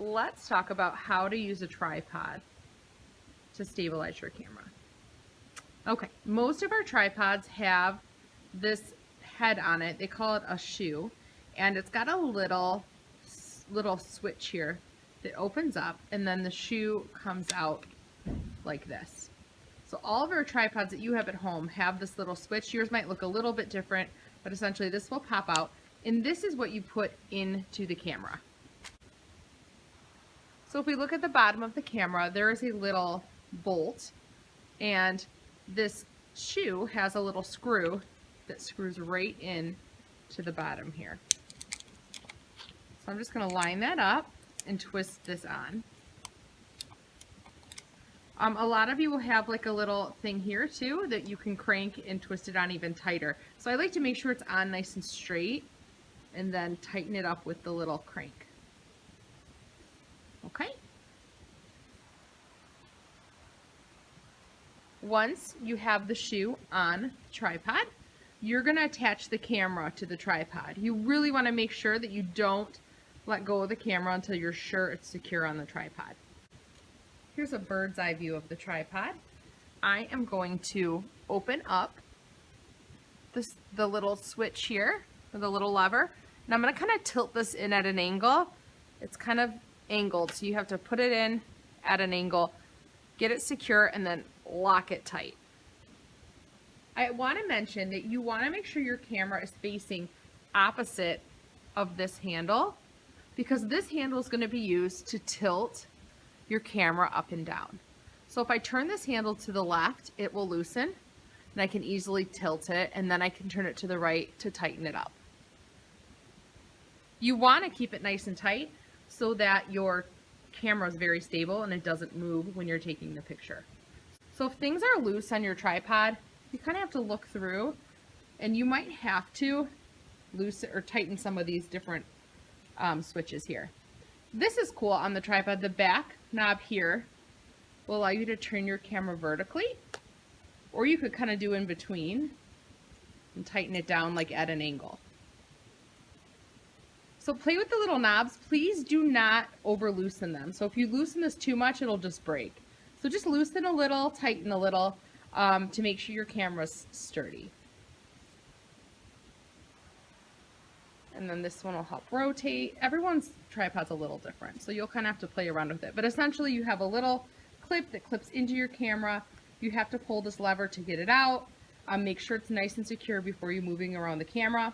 let's talk about how to use a tripod to stabilize your camera. Okay, most of our tripods have this head on it. They call it a shoe, and it's got a little switch here that opens up, and then the shoe comes out like this. So all of our tripods that you have at home have this little switch. Yours might look a little bit different, but essentially this will pop out, and this is what you put into the camera. So if we look at the bottom of the camera, there is a little bolt, and this shoe has a little screw that screws right in to the bottom here. So I'm just going to line that up and twist this on. A lot of you will have like a little thing here too that you can crank and twist it on even tighter. So I like to make sure it's on nice and straight and then tighten it up with the little crank. Okay. Once you have the shoe on the tripod, you're going to attach the camera to the tripod. You really want to make sure that you don't let go of the camera until you're sure it's secure on the tripod. Here's a bird's eye view of the tripod. I am going to open up the little switch here, or the little lever, and I'm going to kind of tilt this in at an angle. It's kind of angled, so you have to put it in at an angle, get it secure, and then lock it tight. I want to mention that you want to make sure your camera is facing opposite of this handle, because this handle is going to be used to tilt your camera up and down. So if I turn this handle to the left, it will loosen, and I can easily tilt it, and then I can turn it to the right to tighten it up. You want to keep it nice and tight so that your camera is very stable and it doesn't move when you're taking the picture. So if things are loose on your tripod, you kind of have to look through, and you might have to loosen or tighten some of these different switches here. This is cool on the tripod. The back knob here will allow you to turn your camera vertically, or you could kind of do in between and tighten it down like at an angle. So play with the little knobs. Please do not over loosen them. So if you loosen this too much, it'll just break. So just loosen a little, tighten a little to make sure your camera's sturdy. And then this one will help rotate. Everyone's tripod's a little different, so you'll kind of have to play around with it. But essentially you have a little clip that clips into your camera. You have to pull this lever to get it out. Make sure it's nice and secure before you're moving around the camera.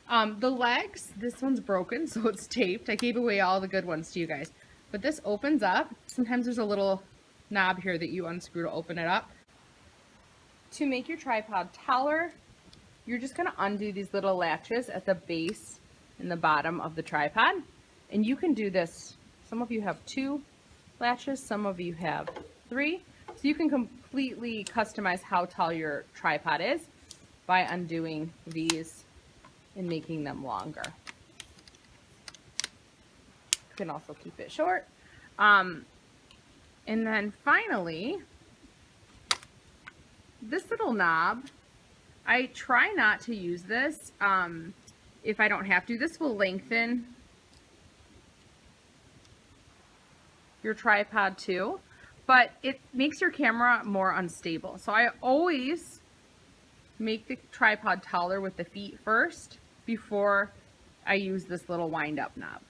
The legs, this one's broken, so it's taped. I gave away all the good ones to you guys. But this opens up. Sometimes there's a little knob here that you unscrew to open it up. To make your tripod taller, you're just going to undo these little latches at the base and the bottom of the tripod. And you can do this. Some of you have 2 latches, some of you have 3. So you can completely customize how tall your tripod is by undoing these and making them longer. You can also keep it short. And then finally, this little knob, I try not to use this if I don't have to. This will lengthen your tripod too, but it makes your camera more unstable. So I always make the tripod taller with the feet first before I use this little wind up knob.